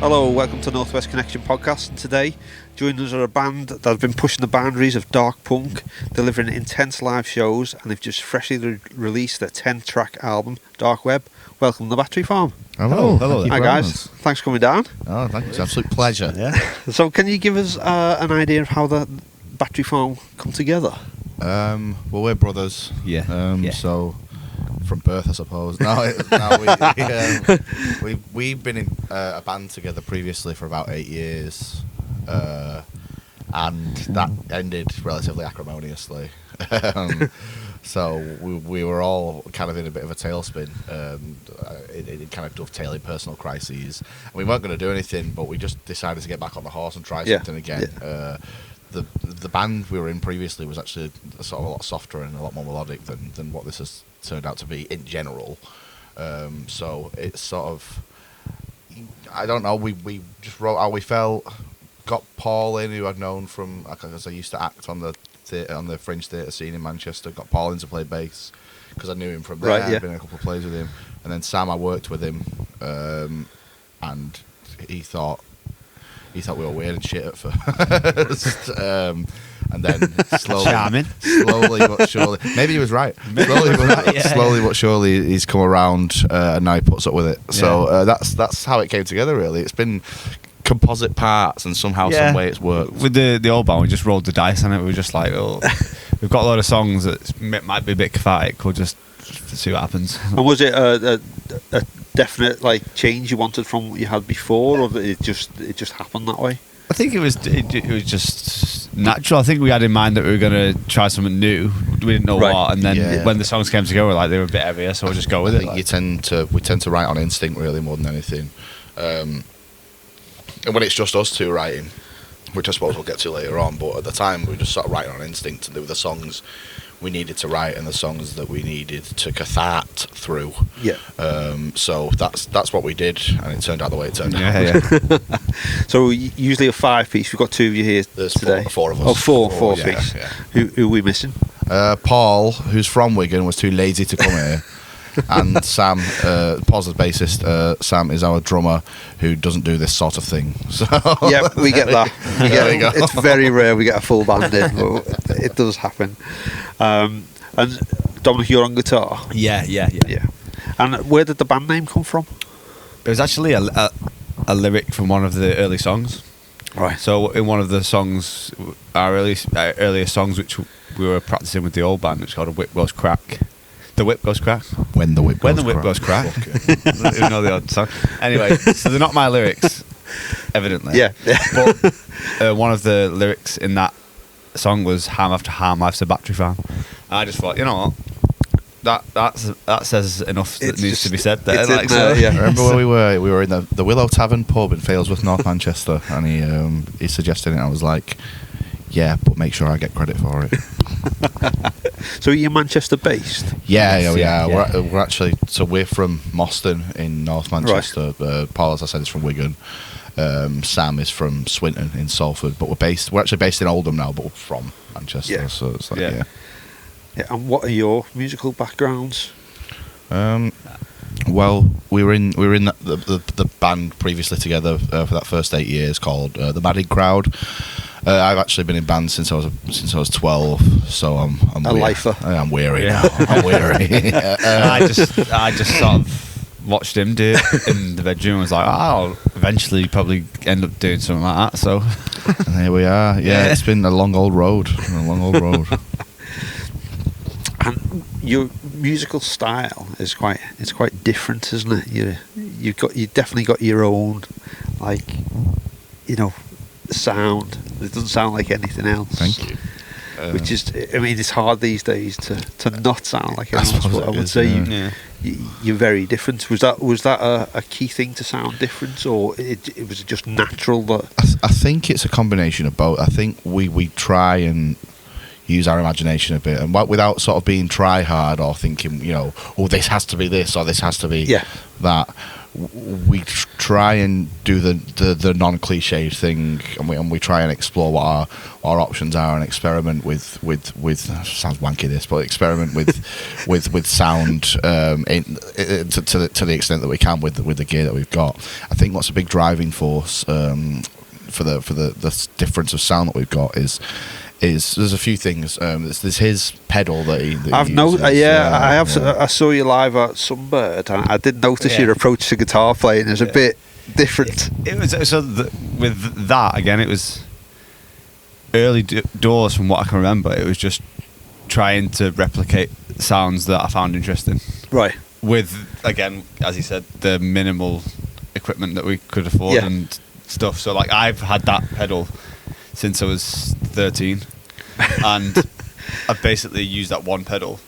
Hello, welcome to Northwest Connection podcast, and today joining us are a band that have been pushing the boundaries of dark punk, delivering intense live shows, and they've just freshly released their 10-track album, Dark Web. Welcome to the Battery Farm. Hello. Hi guys, thanks for coming down. Oh, thanks. It's an absolute pleasure. Yeah. So can you give us an idea of how the Battery Farm come together? Well, we're brothers. Yeah. So, from birth, I suppose. We've been in a band together previously for about 8 years, and that ended relatively acrimoniously. So we were all kind of in a bit of a tailspin. It kind of dovetailing personal crises. And we weren't going to do anything, but we just decided to get back on the horse and try something again. Yeah. The band we were in previously was actually sort of a lot softer and a lot more melodic than what this has turned out to be in general. So it's sort of, I don't know, we just wrote how we felt, got Paul in, who I'd known from, because I used to act on the Fringe Theatre scene in Manchester, got Paul in to play bass because I knew him from there. I'd been in a couple of plays with him. And then Sam, I worked with him, and he thought we were weird and shit at first. And then slowly but surely, maybe he was right. Slowly but surely, he's come around, and now he puts up with it. Yeah. So that's how it came together. Really, it's been composite parts, and somehow, some way, it's worked. With the old band, we just rolled the dice on it. We were just like, oh, we've got a lot of songs that might be a bit cathartic. We'll just see what happens. And was it a definite change you wanted from what you had before, or that it just happened that way? I think it was just natural. I think we had in mind that we were going to try something new. We didn't know what, and then when the songs came together, they were a bit heavier, so we'll just go with it. We tend to write on instinct really more than anything, and when it's just us two writing, which I suppose we'll get to later on, but at the time we were just sort of writing on instinct, and they were the songs we needed to write and the songs that we needed to cathart through. Yeah. So that's what we did, and it turned out the way it turned out. Yeah. So usually a 5-piece. We've got 2 of you here today. Four of us. Oh, four piece. Yeah. Who are we missing? Paul, who's from Wigan, was too lazy to come here. And Sam, Paul's the bassist. Sam is our drummer, who doesn't do this sort of thing. So yeah, we get that. There we go. It's very rare we get a full band in, but it does happen. And Dominic, you're on guitar. Yeah. And where did the band name come from? It was actually a lyric from one of the early songs. Right. So in one of the songs, our earlier songs, which we were practicing with the old band, which is called "A Whip Goes Crack." The whip goes crack. When the whip goes crack. You know the odd song. Anyway, so they're not my lyrics, evidently. Yeah. But one of the lyrics in that song was "Harm after harm, life's a battery farm." And I just thought, you know what, that says enough that needs to be said there. Yeah. I remember where we were. We were in the Willow Tavern pub in Failsworth, North Manchester, and he suggested it. And I was like, yeah, but make sure I get credit for it. So you're Manchester based? Yeah. We're actually, so we're from Moston in North Manchester. Right. Paul, as I said, is from Wigan. Sam is from Swinton in Salford, but we're actually based in Oldham now, but we're from Manchester. Yeah. So it's like, yeah. And what are your musical backgrounds? Well, we were in the band previously together for that first 8 years called the Madding Crowd. I've actually been in bands since I was 12, so I'm a lifer. I'm weary now. I'm weary. I just sort of watched him do it in the bedroom and was like, I'll eventually probably end up doing something like that. So and here we are. Yeah, it's been a long old road. And your musical style is quite different, isn't it? You definitely got your own sound. It doesn't sound like anything else. Thank you. Which is, I mean, it's hard these days to not sound like anyone else. But I would say you're very different. Was that a key thing to sound different, or it was just natural that? I think it's a combination of both. I think we try and use our imagination a bit, and without sort of being try hard or thinking, this has to be this or this has to be that. we try and do the non-cliche thing, and we try and explore what our options are, and experiment with sounds wanky this, but experiment with sound to the extent that we can with the gear that we've got. I think what's a big driving force for the difference of sound that we've got is there's a few things. There's his pedal that he I've uses. I saw you live at Sunbird, and I did notice your approach to guitar playing is a bit different. It was with that again. It was early doors from what I can remember. It was just trying to replicate sounds that I found interesting. Right. With, again, as he said, the minimal equipment that we could afford and stuff. So like I've had that pedal since I was 13, and I've basically used that one pedal,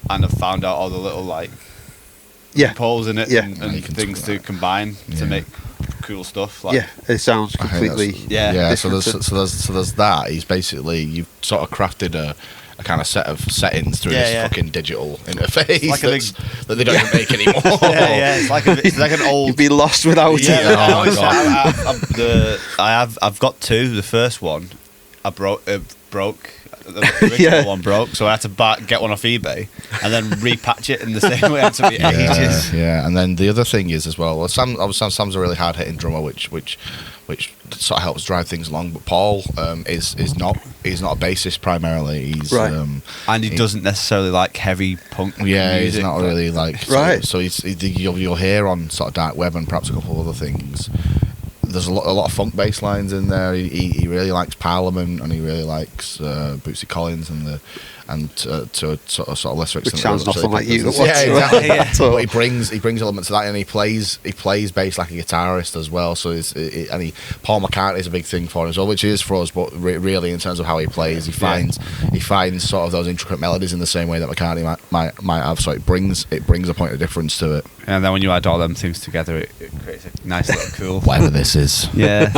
and I've found out all the little like poles in it and things to combine to make cool stuff. Like, it sounds completely So there's that. He's basically, you've sort of crafted a kind of set of settings through this fucking digital interface like that they don't even make anymore. It's like an old. You'd be lost without it. I've got two. The first one, I broke. The original one broke, so I had to get one off eBay and then repatch it in the same way. It took me ages. Yeah, and then the other thing is as well. Sam's a really hard hitting drummer, which sort of helps drive things along. But Paul is not a bassist primarily. He's right. And he doesn't necessarily like heavy punk. Yeah, music, he's not really like right. So you'll hear on sort of Dark Web and perhaps a couple of other things. There's a lot of funk bass lines in there. He really likes Parliament, and he really likes Bootsy Collins to a sort of lesser extent. Which sounds nothing like you. Yeah, exactly. But he brings elements of that, and he plays bass like a guitarist as well. So Paul McCartney is a big thing for him as well, which is for us. But really, in terms of how he plays, he finds sort of those intricate melodies in the same way that McCartney might have. So it brings a point of difference to it. And then when you add all them things together, it creates a nice little cool. Whatever this is. Yeah.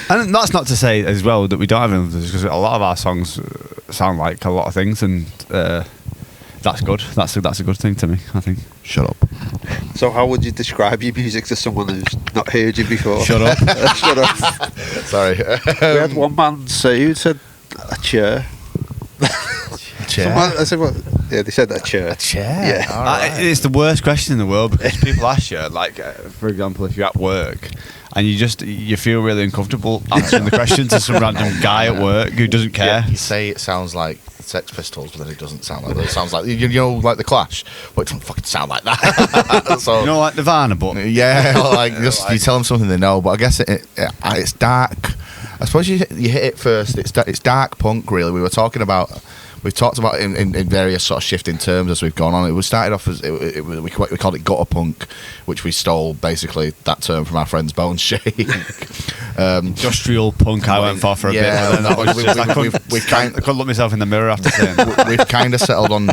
And that's not to say as well that we don't have influences, because a lot of our songs sound like a lot of things, and that's good. That's a good thing to me, I think. Shut up. So how would you describe your music to someone who's not heard you before? Shut up. Shut up. Sorry. We had one man say, who said a chair. Chair? I said, what? Yeah, they said a chair. A chair? Yeah. All right. It's the worst question in the world, because people ask you, like, for example, if you're at work and you feel really uncomfortable answering the question to some random guy at work who doesn't care. Yeah, you say it sounds like Sex Pistols, but then it doesn't sound like that. It sounds like, you know, like The Clash, but it doesn't fucking sound like that. So, you know, like Nirvana, but like just you tell them something they know. But I guess it's dark. I suppose you hit it first. It's dark punk, really. We've talked about it in various sort of shifting terms as we've gone on. It was started off as we called it gutter punk, which we stole basically that term from our friends Bone Shake. Industrial punk I went for a bit. I couldn't look myself in the mirror after saying that. We've kind of settled on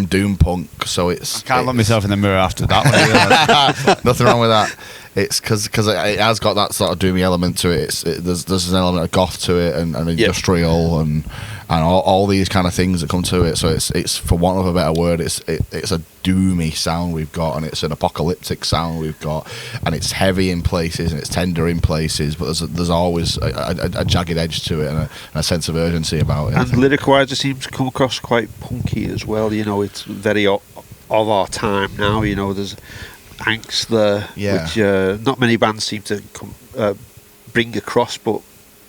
doom punk, so I can't look myself in the mirror after that one. Nothing wrong with that. It's because it has got that sort of doomy element to it. There's an element of goth to it, and industrial and all these kind of things that come to it. So it's for want of a better word, it's a doomy sound we've got, and it's an apocalyptic sound we've got, and it's heavy in places and it's tender in places, but there's always a jagged edge to it and a sense of urgency about it. And lyric-wise, it seems to come across quite punky as well. You know, it's very of our time now. You know, there's angst there, which not many bands seem to bring across, but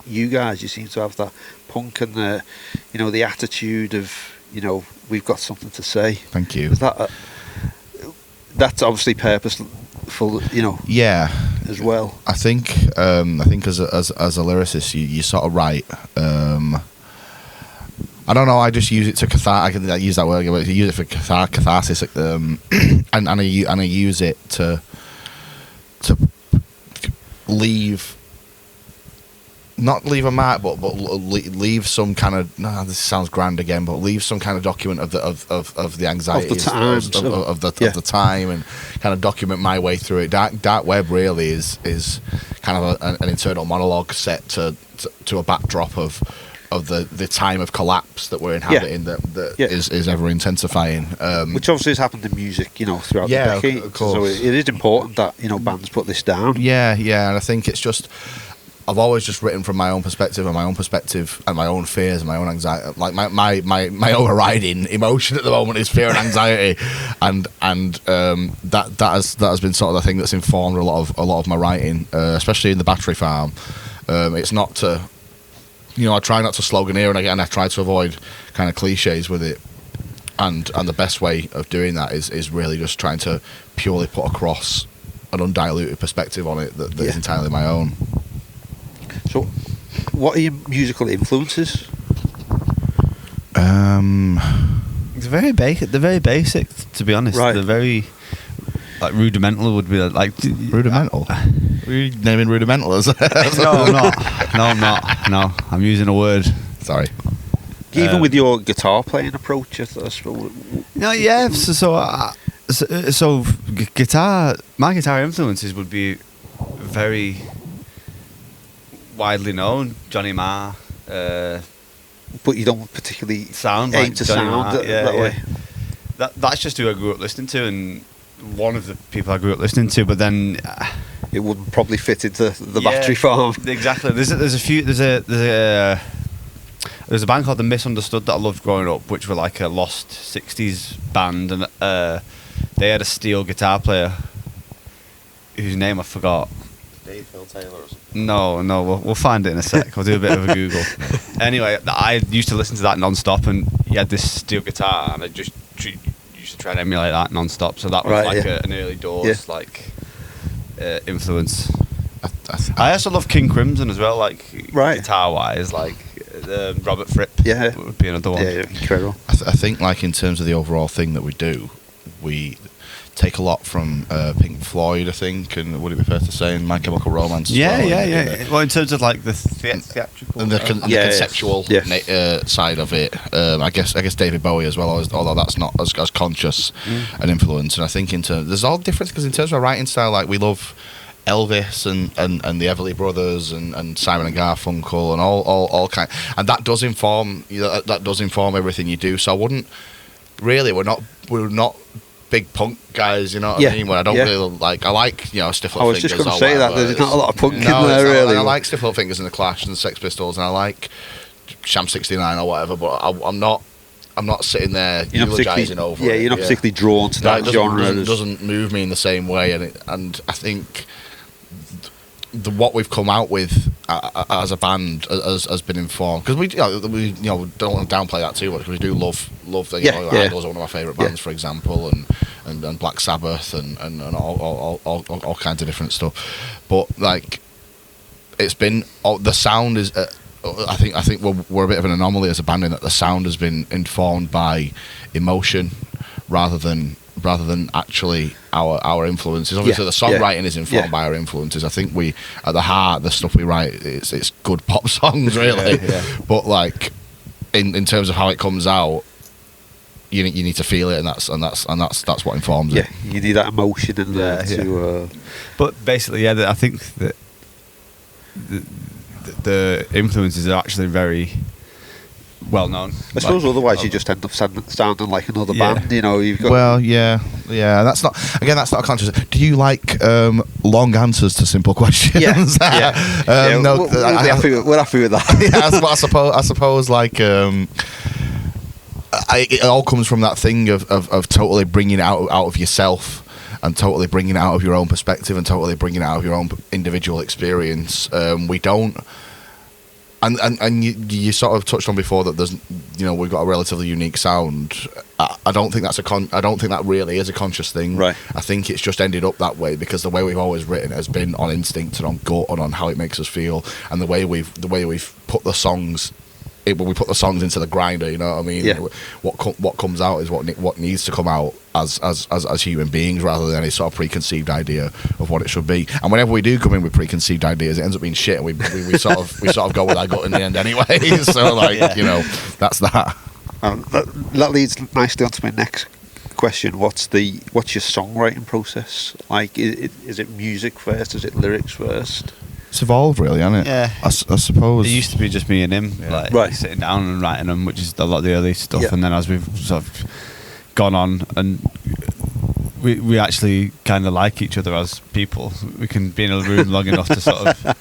you guys, you seem to have that punk and the attitude of, you know, we've got something to say. Thank you. Is that's obviously purposeful, you know. Yeah. As well. I think as a lyricist, you sort of write. I don't know. I just use it to I use that word. I use it for catharsis, and I use it to not leave a mark, but leave some kind of. This sounds grand again, but leave some kind of document of the anxieties of the time, and kind of document my way through it. Dark Web really is kind of an internal monologue set to a backdrop of the time of collapse that we're inhabiting that Yeah. is ever intensifying. Which obviously has happened in music, you know, throughout Yeah, the decade. of course. So it is important that, you know, bands put this down. Yeah, and I think it's just, I've always just written from my own perspective and my own fears and my own anxiety. Like my overriding emotion at the moment is fear and anxiety, and that has been sort of the thing that's informed a lot of my writing, especially in The Battery Farm. It's not to, you know, I try not to sloganeer, and again I try to avoid kind of cliches with it. And the best way of doing that is really just trying to purely put across an undiluted perspective on it that is entirely my own. So, what are your musical influences? It's very basic. They're very basic, to be honest. Right. They're very like rudimental. Would be like Rudimental. Are you naming rudimental as? No, I'm not. No, I'm not. No, I'm using a word. Sorry. Even with your guitar playing approach, I suppose. No, yeah. So guitar. My guitar influences would be very widely known. Johnny Marr. But you don't particularly Sound aim like to Johnny sound Marr, that way. That's just who I grew up listening to, and one of the people I grew up listening to. But then It wouldn't probably fit into the Battery Farm. Exactly. There's a band called The Misunderstood that I loved growing up, which were like a lost '60s band, and they had a steel guitar player whose name I forgot. Dave Phil Taylor or something. No, we'll find it in a sec. I'll do a bit of a Google. Anyway, I used to listen to that non-stop, and he had this steel guitar, and I just used to try and emulate that non-stop. So that was Right, like yeah. an early doors influence. I I also love King Crimson as well, like Right. guitar-wise, like Robert Fripp Yeah. would be another one. Yeah, incredible. I think, like, in terms of the overall thing that we do, we take a lot from Pink Floyd, I think, and would it be fair to say, and My Chemical Romance as Yeah, well, yeah. Well, in terms of like the theatrical, and the Yeah, conceptual yeah. side of it, I guess David Bowie as well, although that's not as conscious an influence. And I think in terms, there's all difference, because in terms of our writing style, like, we love Elvis and the Everly Brothers and Simon and Garfunkel and all kind, and that does inform everything you do. So I wouldn't really, we're not big punk guys, you know what I mean? Where I don't really like, I like, you know, Stiff Little I was Fingers. just going to or say that whatever. there's not a lot of punk in No, there, it's not. really. I like Stiff Little Fingers and the Clash and the Sex Pistols, and I like Sham 69 or whatever, but I'm not sitting there You're not eulogizing over yeah, it. you're not particularly drawn to that it genre. doesn't move me in the same way, and I think what we've come out with as a band has been informed, because we don't want to downplay that too much, because we do love Idols are one of my favourite bands, for example, and Black Sabbath and all kinds of different stuff, but like, it's been the sound is I think we're a bit of an anomaly as a band in that the sound has been informed by emotion rather than actually our influences. Obviously, the songwriting is informed by our influences. I think we, at the heart, the stuff we write, it's good pop songs, really. But like, in terms of how it comes out, you need to feel it, and that's what informs it. Yeah, you need that emotion in there to. But basically, I think that the influences are actually very well known. I suppose otherwise you just end up sounding like another band. You know, you've got. Well, yeah. That's not a conscious. Do you like long answers to simple questions? Yeah. No, we're happy with that. Yeah, I suppose like. It all comes from that thing of totally bringing it out of yourself, and totally bringing it out of your own perspective, and totally bringing it out of your own individual experience. We don't. And you sort of touched on before that there's, we've got a relatively unique sound. I don't think I don't think that really is a conscious thing. Right. I think it's just ended up that way because the way we've always written has been on instinct and on gut and on how it makes us feel, and the way we've put the songs. When we put the songs into the grinder, you know what I mean. Yeah. What comes out is what needs to come out as human beings, rather than any sort of preconceived idea of what it should be. And whenever we do come in with preconceived ideas, it ends up being shit. And we sort of go with our gut in the end anyway. So that's that. That leads nicely on to my next question. What's your songwriting process like? Is it music first? Is it lyrics first? It's evolved, really, hasn't it? Yeah. I suppose. It used to be just me and him, Yeah. like Right. sitting down and writing them, which is a lot of the early stuff. Yeah. And then as we've sort of gone on, and we actually kind of like each other as people. We can be in a room long enough to sort of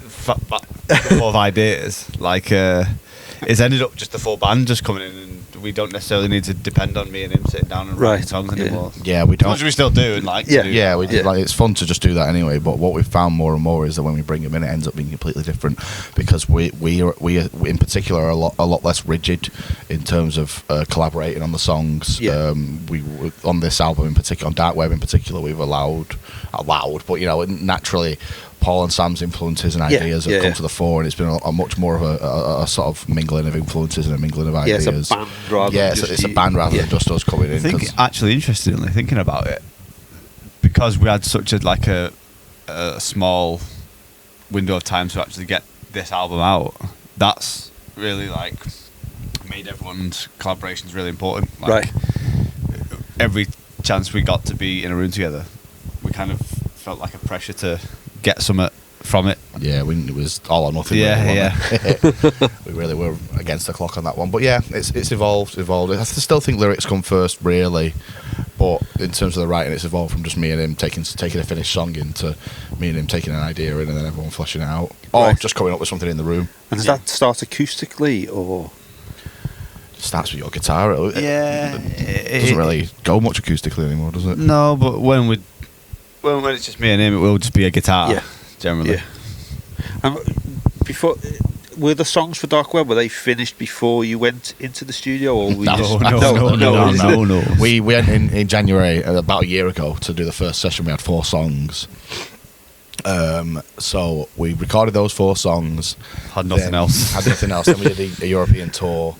full of ideas. Like it's ended up just the full band just coming in, and we don't necessarily need to depend on me and him sitting down and writing Right. songs Yeah. anymore. Yeah, we As much don't. as we still do and like Yeah. to do. Yeah, we Yeah. like it's fun to just do that anyway. But what we've found more and more is that when we bring them in, it ends up being completely different because we in particular are a lot less rigid in terms of collaborating on the songs. Yeah. We on this album in particular, on Dark Web in particular, we've allowed, but naturally. Paul and Sam's influences and Yeah, ideas yeah, have come yeah. to the fore, and it's been a much more of a sort of mingling of influences and a mingling of Yeah, ideas. it's a band rather Yeah, than just it's a you. band rather Yeah. than just us coming in. I think 'cause- actually, interestingly, thinking about it, because we had such a small window of time to actually get this album out, that's really like made everyone's collaborations really important. Like, Right. every chance we got to be in a room together, we kind of felt like a pressure to get something from it. Yeah, it was all or nothing. Yeah, really, wasn't it? We really were against the clock on that one. But yeah, it's evolved. I still think lyrics come first, really. But in terms of the writing, it's evolved from just me and him taking a finished song into me and him taking an idea in and then everyone fleshing it out. Or Right. just coming up with something in the room. And does that start acoustically or? Starts with your guitar. Yeah, It doesn't really go much acoustically anymore, does it? No, but when it's just me and him, it will just be a guitar. Yeah. Generally. Yeah. Before, were the songs for Dark Web, were they finished before you went into the studio, or we No, just no. We went in January about a year ago to do the first session. We had 4 songs. So we recorded those 4 songs. Had nothing then else. Had nothing else. Then we did a European tour.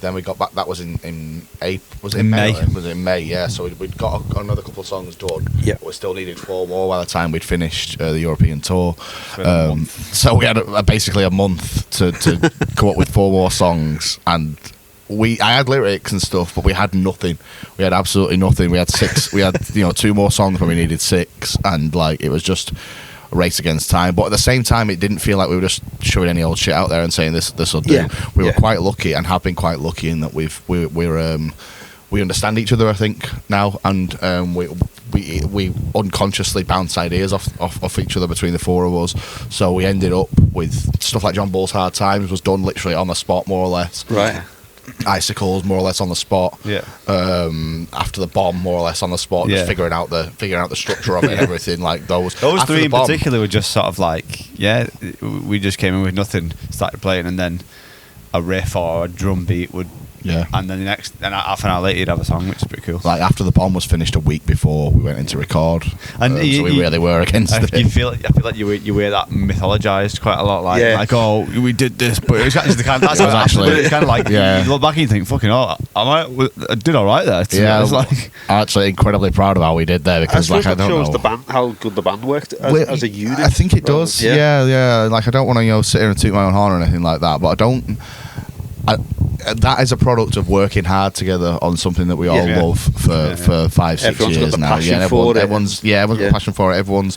Then we got back. That was in April. Was it in May? Was it in May? Yeah. So we'd got another couple of songs done. Yeah. We still needed 4 more by the time we'd finished the European tour. been a month. So we had basically a month to come up with 4 more songs, and I had lyrics and stuff, but we had nothing. We had absolutely nothing. We had 6. We had 2 more songs when we needed 6, and like it was just a race against time. But at the same time, it didn't feel like we were just shoving any old shit out there and saying this will do. Yeah. We were Yeah. quite lucky and have been quite lucky in that we understand each other, I think, now, and we unconsciously bounce ideas off each other between the 4 of us. So we ended up with stuff like John Bull's Hard Times was done literally on the spot, more or less. Right. Icicles, more or less on the spot. Yeah. After the Bomb, more or less on the spot. Yeah. Just figuring out the structure of it and everything like those. Those After 3 the in Bomb- particular were just sort of like, we just came in with nothing, started playing, and then a riff or a drum beat would, Yeah. and then half an hour later you'd have a song, which is pretty cool. Like After the Bomb was finished a week before we went into record, And so we really were against it. I feel like you wear that mythologized quite a lot, like Yeah. like oh we did this, but it was actually the kind. That's It was what happened, actually- but it's kind of like yeah. you look back and you think fucking I did all right there. Yeah, It's like I'm actually incredibly proud of how we did there I because suppose like I that don't shows know. the band how good the band worked as a unit. I think it rather- does. Yeah. Like I don't want to sit here and toot my own horn or anything like that, but I don't. That is a product of working hard together on something that we all Yeah. love for 5-6 Everyone's got years the now. passion and for it. everyone's got Yeah. passion for it. Everyone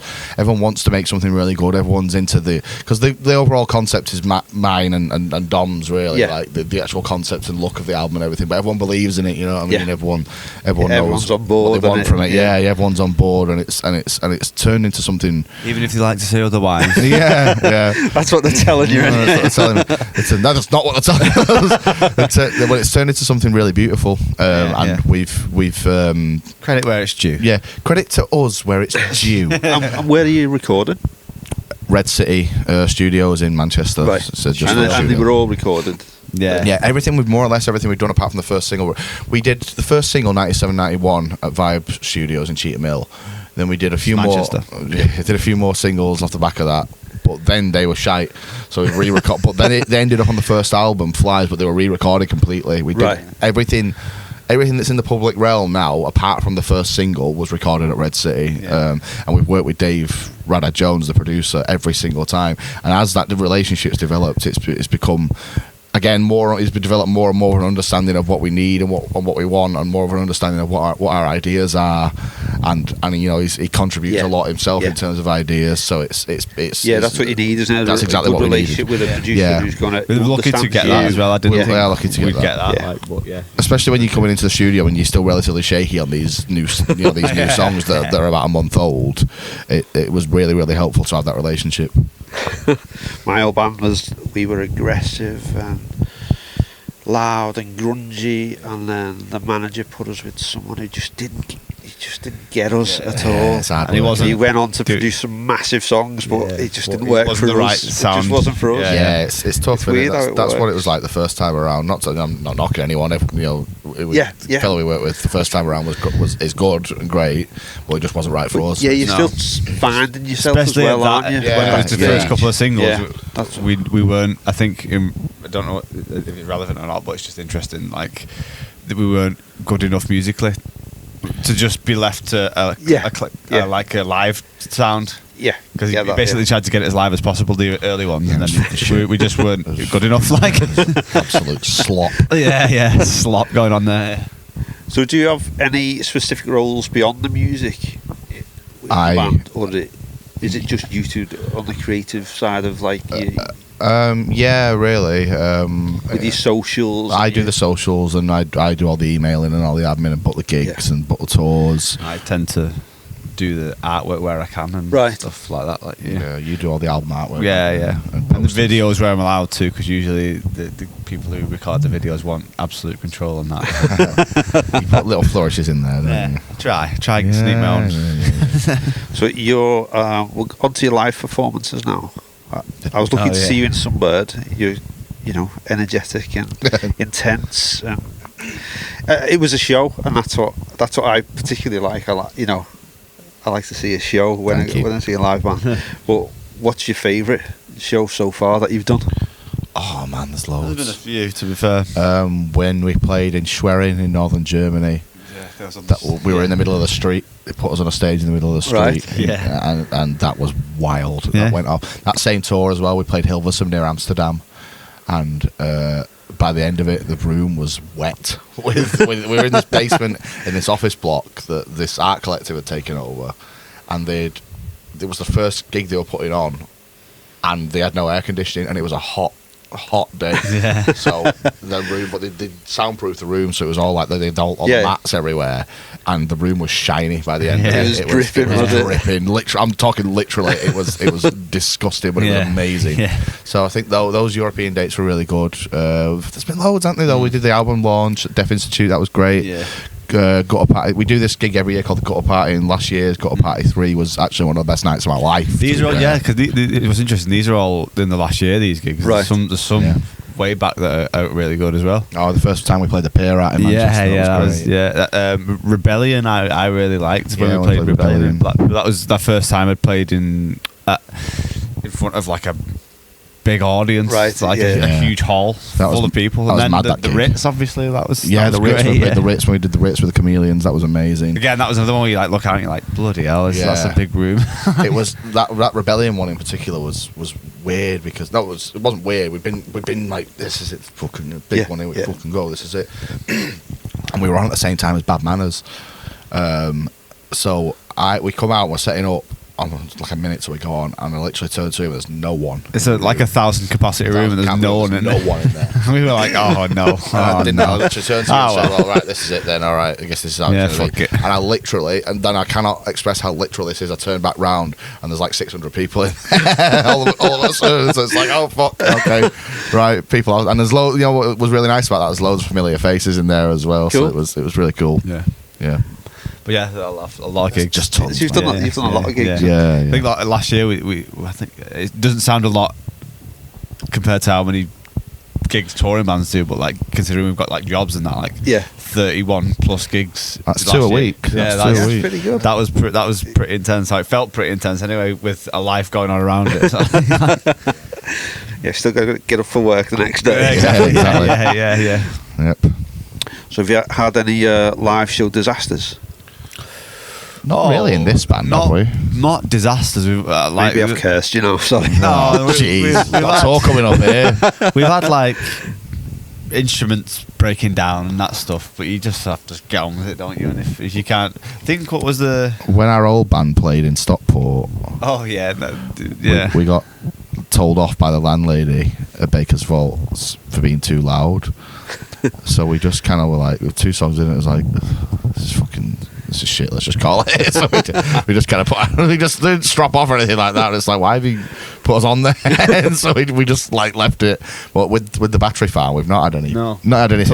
wants to make something really good. Everyone's into because the overall concept is mine and Dom's really Yeah. like the actual concept and look of the album and everything. But everyone believes in it. You know what I mean? Yeah. Everyone Everyone's knows on board, what they want and from it. yeah. Yeah, everyone's on board, and it's turned into something. even if they like to say otherwise. Yeah, yeah. That's what they're telling you. No, isn't it? that's what they're telling me. That's not what they're telling us. It's turned into something really beautiful, and we've Credit where it's due. credit to us where it's due. And where are you recording? Red City Studios in Manchester. Right. So just And they studio. were all recorded. Yeah. Yeah, everything we've more or less everything we've done apart from the first single. We did the first single 97-91 at Vibe Studios in Cheetham Hill. Then we did a few Manchester. did a few more singles off the back of that. But then they were shite, so we re-record. But then they ended up on the first album, Flies, but they were re-recorded completely. We did Right. everything that's in the public realm now, apart from the first single, was recorded at Red City. Yeah. And we've worked with Dave Radad Jones, the producer, every single time. And as that relationship's developed, it's become again, he's been developed more and more of an understanding of what we need and what we want, and more of an understanding of what our ideas are, and you know, he contributes a lot himself in terms of ideas. So it's that's what you need, isn't it? That's exactly a good what we relationship needed. with a producer who's going to. We're lucky to get that as well. I didn't think lucky to we'd get that. Get that. But Especially when you're coming into the studio and you're still relatively shaky on these new songs that are about a month old. It was really, really helpful to have that relationship. My old band we were aggressive and loud and grungy, and then the manager put us with someone who just didn't get us at all. And he went on to produce some massive songs, but it just didn't work for the us. Right sound. It just wasn't for us. It's tough. It's weird that's what it was like the first time around. I'm not knocking anyone. The fellow we worked with the first time around is good and great, but it just wasn't right for us. Yeah, you're still finding yourself especially as well, aren't you? When it was the first couple of singles, we weren't. I think I don't know if it's relevant or not, but it's just interesting. Like that we weren't good enough musically to just be left to like a live sound. Yeah, because he basically tried to get it as live as possible, the early ones, and then we just weren't good enough. Like absolute slop. Slop going on there. So, do you have any specific roles beyond the music with the band, or is it just you two on the creative side of like? Really. With your socials, I do the socials, and I do all the emailing and all the admin, and book the gigs and book the tours. I tend to do the artwork where I can and stuff like that. Like you do all the album artwork. And the videos where I'm allowed to, because usually the people who record the videos want absolute control on that. You put little flourishes in there. Don't you? Try and sneak my own. So you're onto your live performances now. I was looking to see you in Sunbird. You're, energetic and intense. It was a show, and that's what I particularly like. I like to see a show when I see a live band. But what's your favourite show so far that you've done? Oh man, there's loads. There's been a few, to be fair. When we played in Schwerin in northern Germany, we were in the middle of the street. They put us on a stage in the middle of the street, and that was wild. That went off. That same tour as well, we played Hilversum near Amsterdam, and by the end of it, the room was wet. We were in this basement in this office block that this art collective had taken over, and it was the first gig they were putting on, and they had no air conditioning, and it was a hot day. So the room, but they soundproofed the room, so it was all like they all the mats everywhere, and the room was shiny by the end of it. It was dripping. I'm talking literally. It was disgusting, but it was amazing. So I think those European dates were really good. There's been loads, haven't there? Though we did the album launch at Deaf Institute. That was great. Gutter Party. We do this gig every year called the Gutter Party, and last year's Gutter Party 3 was actually one of the best nights of my life. These are all, because it was interesting. These are all in the last year, these gigs. Right. There's some way back that are really good as well. Oh, the first time we played the Pier at in Manchester. Rebellion, I really liked when we played Rebellion. That was the first time I'd played in front of like a big audience, a huge hall full of people. And then the Ritz, obviously, that was the Ritz. The Ritz, when we did the Ritz with the Chameleons, that was amazing. Again, that was another one where you look out and you're like, bloody hell, that's a big room. It was that Rebellion one in particular was weird, because it wasn't weird. We've been like, this is it, fucking big one, we fucking go, this is it. And we were on at the same time as Bad Manners. So we come out, we're setting up. Like a minute till we go on, and I literally turned to him. There's no one. It's like 1,000 capacity room, and there's no one in there. No one in there. We were like, oh no. I literally turned to him and said, well, right, this is it then. All right, I guess this is how it's going to be. And I literally, and then I cannot express how literal this is. I turned back round, and there's like 600 people in all of us. So it's like, oh fuck, okay, right, people. And there's loads. What was really nice about that, there's loads of familiar faces in there as well. Cool. So it was really cool. Yeah. But a lot of gigs. Just tons. You've done a lot of gigs. Yeah. I think last year I think it doesn't sound a lot compared to how many gigs touring bands do, but considering we've got jobs and that, 31 plus gigs. That's 2 a week. That's pretty good. That was pretty intense. It felt pretty intense anyway, with a life going on around it. So. Still got to get up for work the next day. Yeah, exactly. Yeah. Yep. So have you had any live show disasters? Not really in this band, have we? Not disasters. Maybe I've cursed, sorry. No, jeez. Got all coming up here. We've had instruments breaking down and that stuff, but you just have to get on with it, don't you? And if you can't, I think what was the When our old band played in Stockport, we we got told off by the landlady at Baker's Vaults for being too loud. So we just kind of were like, with 2 songs in, it was like, this is shit, let's just call it. So we just kind of we just didn't strop off or anything like that. It's like, why have you put us on there? And so we just like left it. But with the Battery Farm, we've not had anything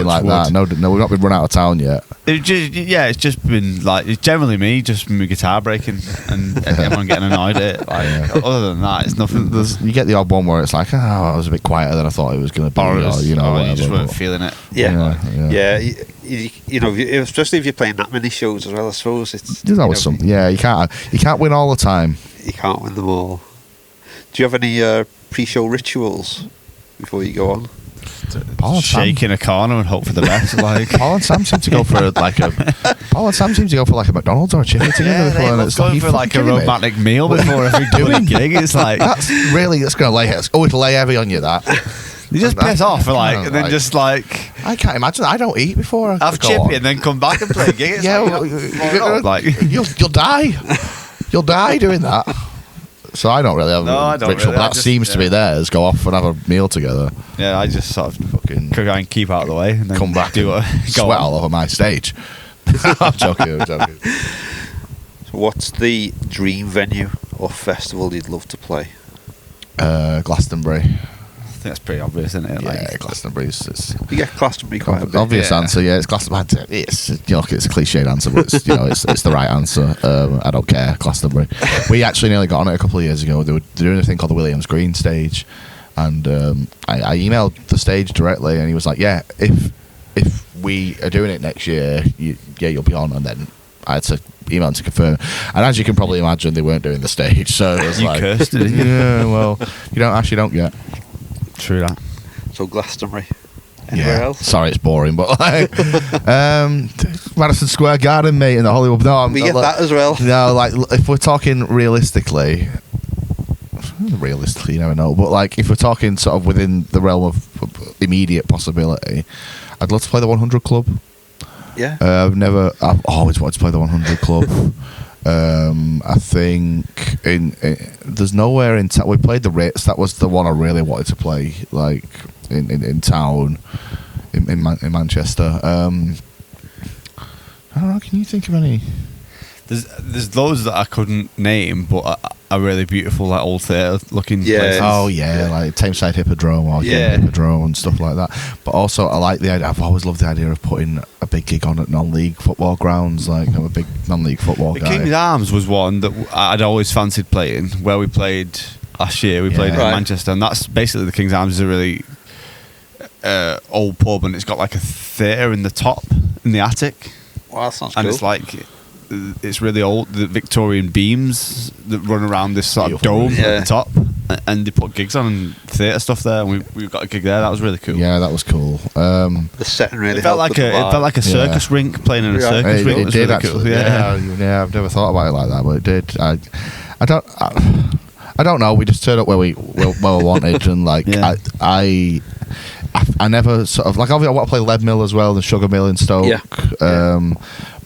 like that. No, we've not been run out of town yet. It's just been like, it's generally me, just my guitar breaking and everyone getting annoyed at it. Like, other than that, it's nothing. You get the odd one where it's like, I was a bit quieter than I thought it was going to be. You just weren't feeling it. Yeah. You know, especially if you're playing that many shows as well, I suppose there's always some. Yeah, you can't win all the time. You can't win them all. Do you have any pre-show rituals before you go on? Shake in a corner and hope for the best. Like Paul and Sam seem to go for a McDonald's or a chicken together. Going for like a romantic meal before every gig. It's like that's going to lay. It'll lay heavy on you. That. You just piss off and then just like I can't imagine. I don't eat before I have chippy and then come back and play a gig. It's you'll die. You'll die doing that. So I don't really have a ritual, but that seems to be theirs. Go off and have a meal together. Yeah, I just sort of fucking go and keep out of the way and then come back do it. Sweat all over my stage. I'm joking. So what's the dream venue or festival you'd love to play? Glastonbury. I think that's pretty obvious, isn't it? Yeah, Glastonbury's. You get Glastonbury quite a bit. Obvious answer, yeah. It's Glastonbury. It's it's a cliched answer, but it's the right answer. I don't care. Glastonbury. We actually nearly got on it a couple of years ago. They're doing a thing called the Williams Green stage, and I emailed the stage directly, and he was like, "Yeah, if we are doing it next year, you'll be on." And then I had to email to confirm, and as you can probably imagine, they weren't doing the stage, so it was like, cursed it, didn't you? Yeah, well, you don't get. True that. So Glastonbury. Anywhere else? Sorry, it's boring, but like Madison Square Garden, mate, in the Hollywood. No, we get that as well. No, like if we're talking realistically, you never know. But like if we're talking sort of within the realm of immediate possibility, I'd love to play the 100 Club. Yeah. I've always wanted to play the 100 Club. I think there's nowhere in town. We played the Ritz. That was the one I really wanted to play, like in town, in Manchester. I don't know. Can you think of any? There's loads that I couldn't name, but are really beautiful, like old theatre looking places. Oh yeah, like Tameside Hippodrome or Hippodrome and stuff like that. But also, I like the idea. I've always loved the idea of putting a big gig on at non-league football grounds. Like I'm a big non-league football guy. King's Arms was one that I'd always fancied playing. Where we played last year, we played in Manchester, and that's basically the King's Arms is a really old pub, and it's got like a theatre in the top, in the attic. Wow, that sounds and cool. It's like. It's really old, the Victorian beams that run around this sort of dome at the top, and they put gigs on and theatre stuff there, and we've got a gig there. That was really cool. Yeah, that was cool. The setting really it felt like a circus rink, playing in a circus rink. It did really actually. Cool. Yeah, I've never thought about it like that, but it did. I don't know. We just turned up where we wanted, and like I never sort of like. Obviously, I want to play Lead Mill as well, the Sugar Mill in Stoke.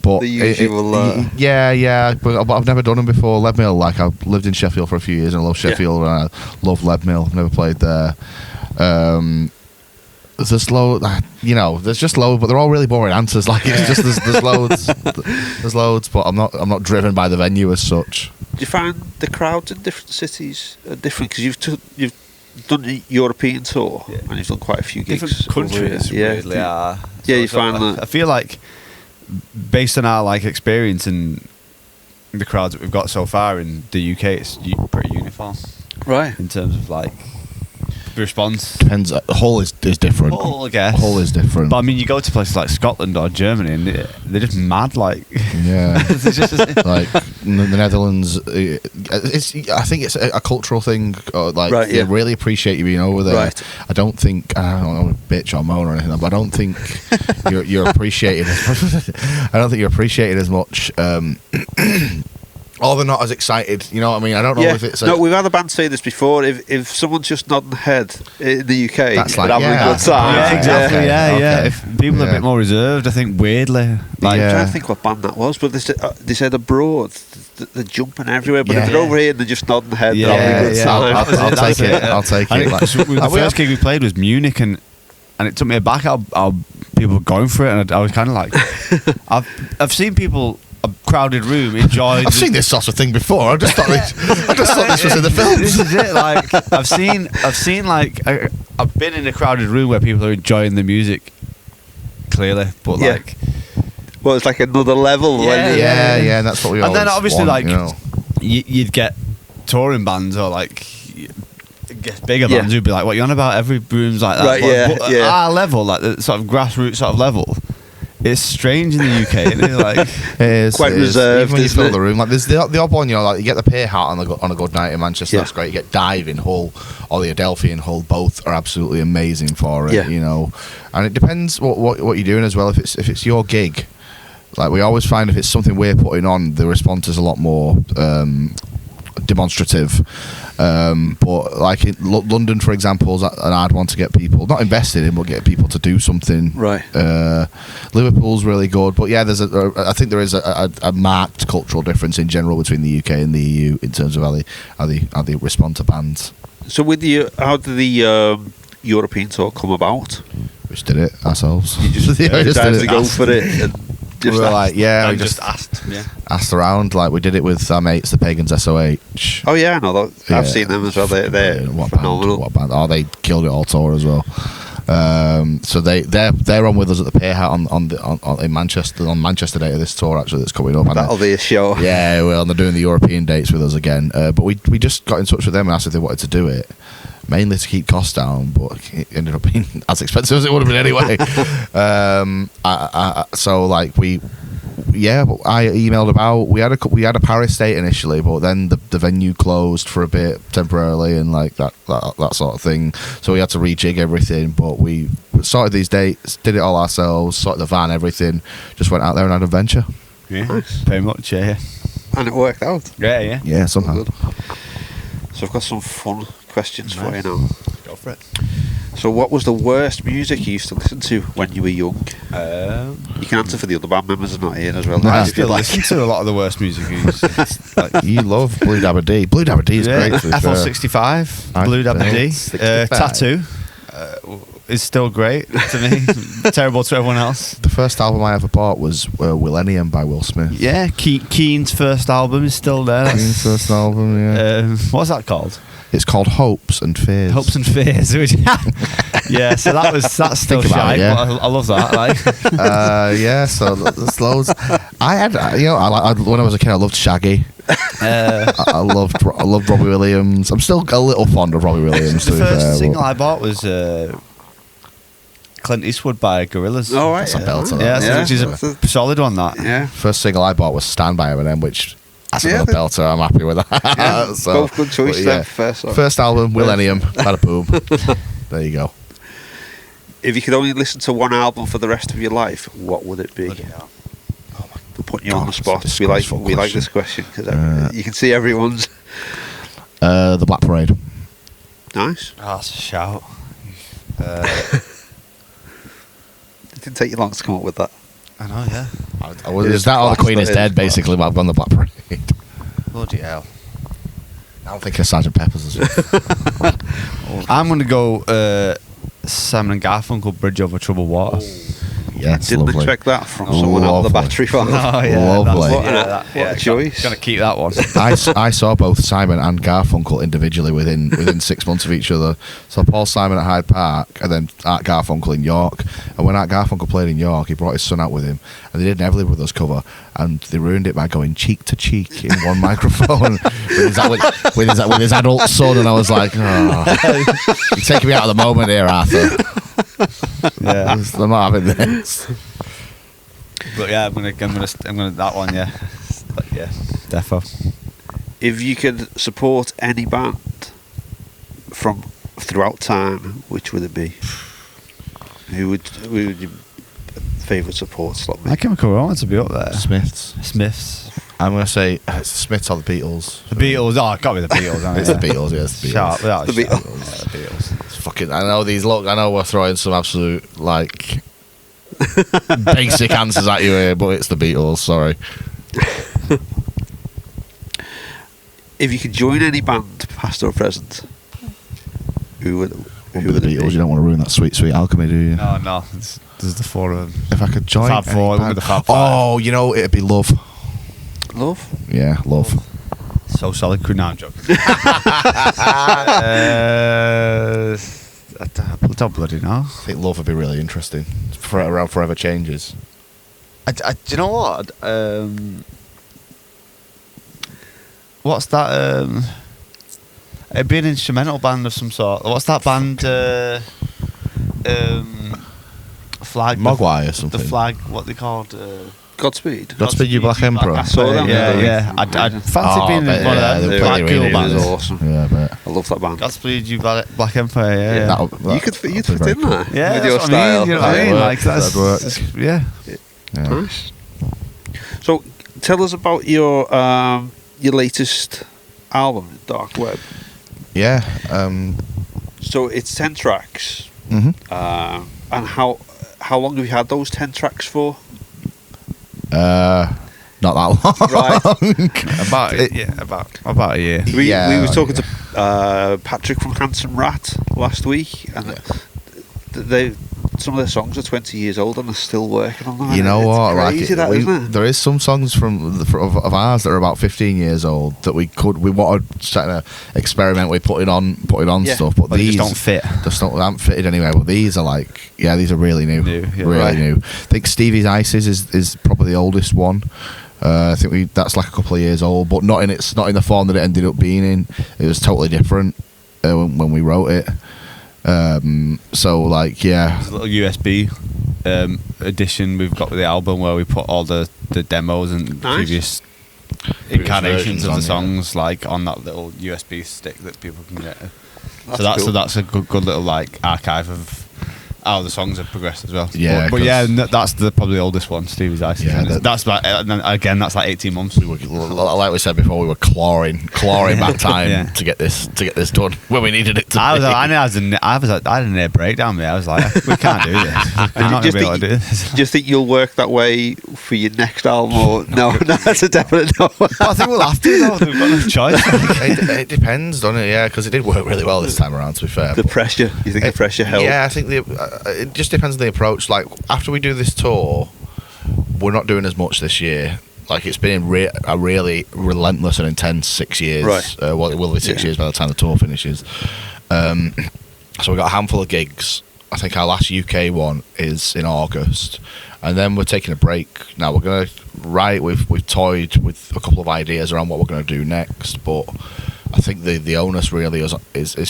But the usual, but I've never done them before. Lead Mill, like I lived in Sheffield for a few years, and I love Sheffield, and I love Lead Mill. I've never played there. There's just loads, but they're all really boring answers. Like it's just there's loads, but I'm not driven by the venue as such. Do you find the crowds in different cities are different? Because you've done a European tour and you've done quite a few gigs. Different countries, weirdly are. Yeah, you find that. I feel like, based on our like experience and the crowds that we've got so far in the UK, it's pretty uniform, right? In terms of like the response. Depends. Hull is different. Hull, I guess. Hull is different. But I mean, you go to places like Scotland or Germany, and they're just mad. Like, yeah, like the Netherlands. I think it's a cultural thing. They really appreciate you being over there. Right. I don't know, bitch or moan or anything, but I don't think you're appreciated. I don't think you're appreciated as much or they're not as excited. You know what I mean? I don't know Yeah. if it's No, we've had a band say this before. If someone's just nodding their head in the UK, That's like, they're having yeah. a good time. Yeah, exactly. Okay, Yeah, yeah. okay. If people are a Yeah. bit more reserved, I think weirdly, like I'm Yeah. trying to think what band that was, but they said abroad they're jumping everywhere. But Yeah. if they're over here and they're just nodding their head, Yeah, they're having a good yeah. time. I'll That's take it. it. I'll take I it. think Like, the first gig we played was Munich, and it took me aback how people were going for it, and I was kind of like, I've seen people, a crowded room, enjoy. I've seen this sort of thing before. I just thought this was in the films. This is it. Like I've seen like I've been in a crowded room where people are enjoying the music, clearly, but Yeah. like, Well, it's like another level. when Yeah, you- Yeah, and that's what we and then always obviously want, like you know. you'd get touring bands or like. I guess bigger Yeah. bands who'd be like, "What you on about?" Every room's like that. Right, but, yeah, but yeah. at our level, like the sort of grassroots sort of level, it's strange in the UK. Isn't it? Like, It is, Quite it is. reserved, Even when you isn't fill it? the room, like there's the odd one, you know, like you get the Pier Hat on a good night in Manchester. Yeah. That's great. You get Dive in Hull or the Adelphi in Hull. Both are absolutely amazing for it. Yeah. You know, and it depends what you're doing as well. If it's your gig, like we always find if it's something we're putting on, the response is a lot more demonstrative. But like in London, for example, is an hard one to get people not invested in, but get people to do something. Right. Liverpool's really good, but yeah, I think there is a marked cultural difference in general between the UK and the EU in terms of how they respond to bands. So with you, how did the European tour come about? We just did it ourselves. You just, Yeah, we just decided did to it. go for it. And We just were asked. like, yeah, we and just asked. Yeah. asked around. Like we did it with our mates, the Pagans SOH. Oh yeah, I know that. Yeah. I've seen them as well. They're What phenomenal. Band? What band? Oh, they killed it all tour as well. So they're on with us at the Pier Hat on in Manchester on Manchester date of this tour actually that's coming up. And That'll be a show. yeah, well, they're doing the European dates with us again. But we just got in touch with them and asked if they wanted to do it, mainly to keep costs down. But it ended up being as expensive as it would have been anyway. So like I emailed about. We had a Paris date initially, but then the venue closed for a bit temporarily, and like that sort of thing. So we had to rejig everything. But we sorted these dates, did it all ourselves, sorted the van, everything. Just went out there and had an adventure. Yeah. Nice. Very much. Yeah. And it worked out. Yeah. Yeah. Yeah, somehow. Good. So I've got some fun questions for you Nice. now. Go for it. So what was the worst music you used to listen to when you were young? You can answer for the other band members are not here as well. No, I if you still like. listen to a lot of the worst music. It's like, You love Blue Dabba D. Blue Dabba D is yeah, great. to be fair. FL65, I Blue Dabba think D, 65. Tattoo is still great to me. Terrible to everyone else. The first album I ever bought was Millennium by Will Smith. Yeah, Keen's first album is still there. His first album, yeah. What's that called? It's called Hopes and Fears. Hopes and Fears. which- yeah, so that's still Think about shy. it, yeah. But I love that. Like, Yeah, so there's loads. I had, when I was a kid, I loved Shaggy. I loved Robbie Williams. I'm still a little fond of Robbie Williams. the to be fair, first single but I bought was Clint Eastwood by Gorillaz. Oh, right. That's a belter, Yeah, that. Yeah, which is that's a solid one. That. Yeah. First single I bought was Stand by Eminem, which that's Yeah, another belter. I'm happy with that. Yeah, So, both good choices but then. First album, Millennium, bada boom. There you go. If you could only listen to one album for the rest of your life, what would it be? Bloody hell. We're putting you on the God, spot. that's a We like disgraceful this question because you can see everyone's The Black Parade. nice. Oh, that's a shout. It didn't take you long to come up with that. I know, yeah. Is that or The class, Queen is that is Dead, class. basically, but I've gone The Black Parade. Bloody hell. I'm thinking of Sgt. Pepper's as well. I'm going to go Simon and Garfunkel, Bridge Over Troubled Water. Yes, Didn't lovely. expect that from someone out of the Lovely. battery fan. Lovely. What a choice. Going to keep that one. I saw both Simon and Garfunkel individually within 6 months of each other. So Paul Simon at Hyde Park and then Art Garfunkel in York. And when Art Garfunkel played in York, he brought his son out with him, and they did an Everly Brothers cover, and they ruined it by going cheek to cheek in one microphone with his adult son. And I was like, oh, you're taking me out of the moment here, Arthur. Yeah. I'm not having this. But yeah, I'm gonna that one, yeah. But yeah, defo. If you could support any band from throughout time, which would it be? Who would your favourite support slot be? My Chemical Romance to be up there. Smiths. Smiths. I'm going to say it's the Smiths or the Beatles. The Beatles. Oh, it got to be the Beatles. Isn't It's it? the Beatles, yeah, it's the Beatles. Sharp. Yeah, The sharp. Beatles. Yeah, the Beatles. It's fucking. I know we're throwing some absolute like basic answers at you here, but it's the Beatles. Sorry. If you could join any band, past or present, who would Won't be the Beatles. You don't want to ruin that sweet alchemy, do you? No. There's the four of them. If I could join Fab any Four, band- with the Fab Five. Oh, you know, it'd be Love. Love? Yeah, Love. So solid. No, I'm joking. I don't bloody know. I think Love would be really interesting. Around Forever Changes. Do you know what? What's that? It'd be an instrumental band of some sort. What's that band? Flag. Mogwai or something. The Flag. What they called? Godspeed. Godspeed You Black Emperor. I saw them. Yeah. I'd fancy being in one of them. they're Black pretty cool really bands. was good. awesome. Yeah, but I love that band. Godspeed You Black Empire. Yeah. You could you'd fit in there Yeah, with your that's what I style. mean, you know what I That'd mean? work. Like that's That'd work. yeah. Yeah. Nice. So, tell us about your latest album, Dark Web. Yeah. So it's 10 tracks, Mhm. and how long have you had those 10 tracks for? Not that long. Right. About a year. We were like- talking to Patrick from Handsome Rat last week, and some of their songs are 20 years old and they're still working on them. You know It's what? crazy, that, isn't it? There is some songs of ours that are about 15 years old that we wanted to experiment with putting on Yeah. stuff, but But they these just don't fit. they haven't fitted anywhere. But these are these are really new, New, yeah. really Right. new. I think Stevie's Ices is probably the oldest one. I think that's like a couple of years old, but not in the form that it ended up being in. It was totally different when we wrote it. So yeah. There's a little USB edition we've got with the album where we put all the demos and Nice. previous incarnations versions of on, the yeah. songs like on that little USB stick that people can get. That's cool. That's a good little like archive of how the songs have progressed as well. Yeah, but 'cause- that's probably the oldest one, Stevie's Ice. Yeah, that's about again. That's like 18 months. We were, like we said before, we were clawing back time Yeah. to get this done when we needed it to. I be. had a near breakdown there. I was like, we can't do this. We're not going to be able to do this. Do you think you'll work that way for your next album? Or no, that's a definite no. But I think we'll have to though. We've got no choice. It depends, doesn't it? Yeah, because it did work really well this time around. To be fair, The pressure. You think the pressure helped? Yeah, I think it just depends on the approach. Like after we do this tour, we're not doing as much this year. Like it's been a really relentless and intense 6 years. Right. Well, it will be 6 years by the time the tour finishes. So we got a handful of gigs. I think our last UK one is in August, and then we're taking a break. Now we're gonna write. We've toyed with a couple of ideas around what we're gonna do next, but I think the onus really is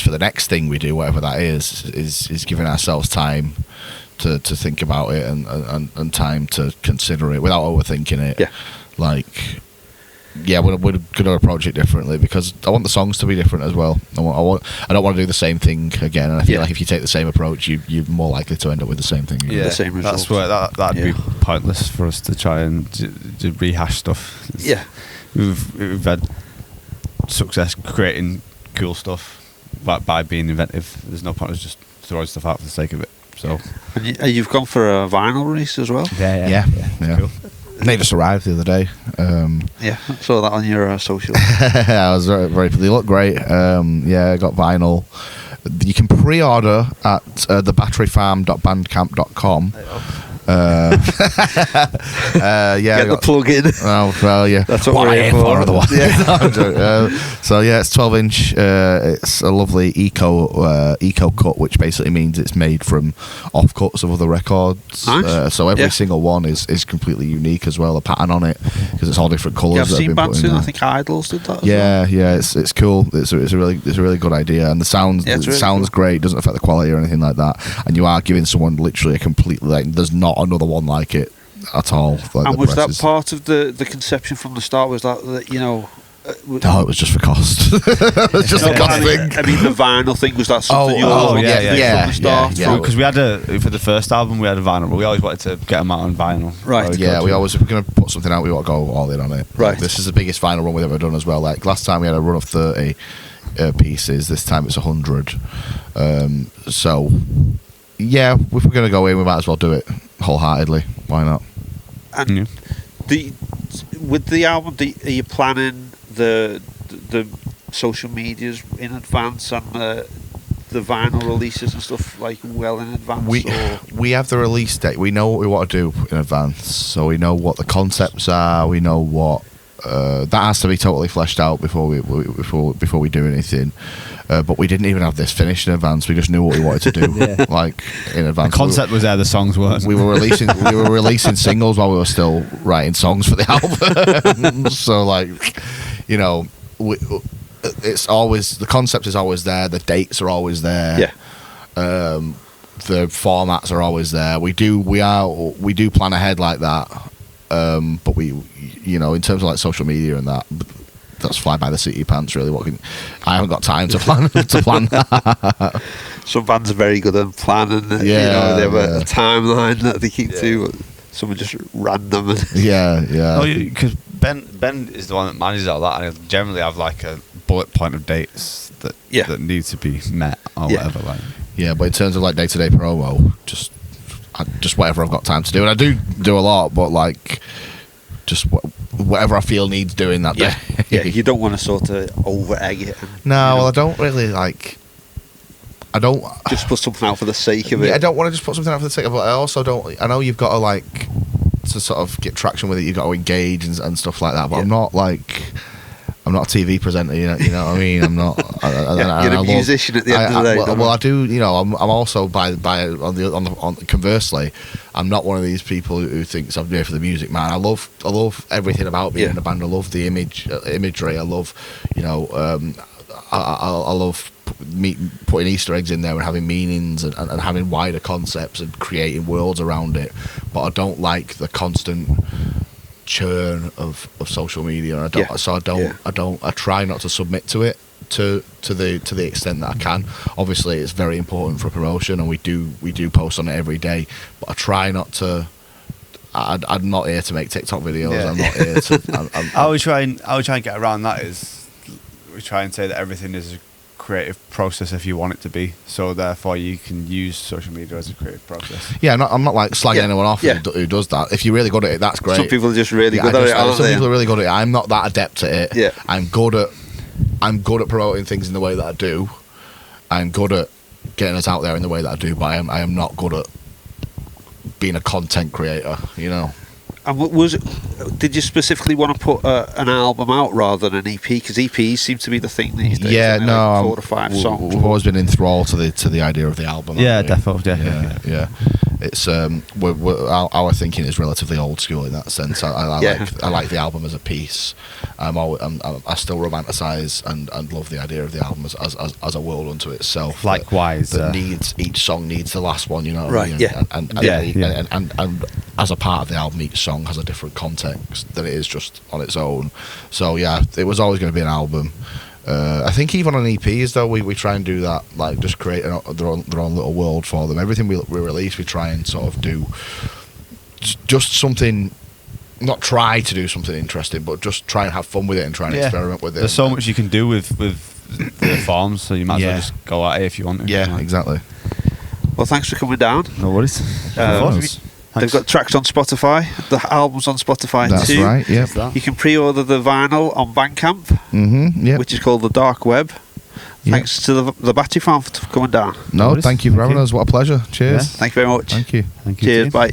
for the next thing we do, whatever that is giving ourselves time to think about it and time to consider it without overthinking it. Yeah. We're going to approach it differently because I want the songs to be different as well. I don't want to do the same thing again, and I feel like if you take the same approach, you're more likely to end up with the same thing. The same that's results. where that'd Yeah. be pointless for us to try and to rehash stuff. Yeah. We've had success creating cool stuff by being inventive. There's no point in just throwing stuff out for the sake of it. So And you've gone for a vinyl release as well? Yeah. Cool. They just arrived the other day. Yeah, I saw that on your social. I was very. They look great. I got vinyl. You can pre-order at thebatteryfarm.bandcamp.com. Get the plug in. Oh well, yeah. That's what we're here for. Otherwise. Yeah. So yeah, it's 12-inch. It's a lovely eco cut, which basically means it's made from offcuts of other records. Nice. So every Yeah. single one is completely unique as well. A pattern on it because it's all different colours. Yeah, I've that have seen been bands put in doing. I there. think Idols did that. As Yeah, it's cool. It's a really good idea, and the sound Yeah, it's really sounds cool. great. It doesn't affect the quality or anything like that. And you are giving someone literally a completely there's not another one like it at all. Like And the was that presses. part of the conception from the start? Was that No, it was just for cost. It was just a cost thing. I mean, the vinyl thing, was that something you oh, always wanted to do from the start? yeah. Because we had for the first album we had a vinyl, but we always wanted to get them out on vinyl. Right. Yeah, we always, if we're going to put something out, we want to go all in on it. Right. This is the biggest vinyl run we've ever done as well. Like last time we had a run of 30 pieces. This time it's 100. So, yeah, if we're going to go in, we might as well do it wholeheartedly. Why not? And with the album, are you planning the social medias in advance and the vinyl releases and stuff like well in advance? We have the release date. We know what we want to do in advance, so we know what the concepts are. We know what that has to be totally fleshed out before we do anything. But we didn't even have this finished in advance. We just knew what we wanted to do, like in advance. The concept was there, the songs weren't. We were releasing singles while we were still writing songs for the album. So, like, you know, it's always, the concept is always there. The dates are always there. Yeah. The formats are always there. We do plan ahead like that. But we, you know, in terms of like social media and that's fly by the seat of your pants. Really, I haven't got time to plan that. Some bands are very good at planning. They have a timeline that they keep to. Some are just random. Because Ben is the one that manages all that, and he'll generally have like a bullet point of dates that need to be met or whatever. Like. Yeah, but in terms of like day-to-day promo, just whatever I've got time to do, and I do a lot, but like just whatever I feel needs doing that day. Yeah, you don't want to sort of over egg it. Well, I don't really like. I don't just put something out for the sake of it. I don't want to just put something out for the sake of it. I also don't. I know you've got to like to sort of get traction with it. You've got to engage and stuff like that. But I'm not like. I'm not a TV presenter, you know what I mean? I'm not. You're a musician at the end of the day. Well, I do. You know, I'm also conversely, I'm not one of these people who thinks I'm there for the music, man. I love everything about being in a band. I love the imagery. I love, you know, I love putting Easter eggs in there and having meanings and having wider concepts and creating worlds around it. But I don't like the constant churn of social media, and I try not to submit to it to the extent that I can. Obviously it's very important for promotion, and we do post on it every day, but I try not to. I'm not here to make TikTok videos. I'm not here to I would try and get around that. Is we try and say that everything is a creative process if you want it to be, so therefore you can use social media as a creative process. I'm not like slagging anyone off who does that. If you're really good at it, that's great. Some people are just really good at it, aren't some they? people are really good at it. I'm not that adept at it. I'm good at promoting things in the way that I do. I'm good at getting us out there in the way that I do, but I am not good at being a content creator, you know. And did you specifically want to put an album out rather than an EP? Because EPs seem to be the thing these days. Yeah, no, like 4 to 5 songs. We've always been enthralled to the idea of the album. Yeah, definitely. Yeah. It's our thinking is relatively old school in that sense. I like the album as a piece. I still romanticize and love the idea of the album as a world unto itself. Likewise, each song needs the last one, you know. Right. I mean? And as a part of the album, each song has a different context than it is just on its own. So yeah, it was always going to be an album. I think even on EPs though, we try and do that, like just create their own little world for them. Everything we release, we try and sort of do just something. Not try to do something interesting, but just try and have fun with it and try and experiment with it. There's so much you can do with the forms, so you might as well just go at it if you want to. Yeah, exactly. Well, thanks for coming down. No worries. They've got tracks on Spotify. The album's on Spotify too. That's right, yeah. You can pre-order the vinyl on Bandcamp, which is called The Dark Web. Thanks to the Battery Farm for coming down. No, thank you for having us. What a pleasure. Cheers. Thank you very much. Thank you. Cheers, bye.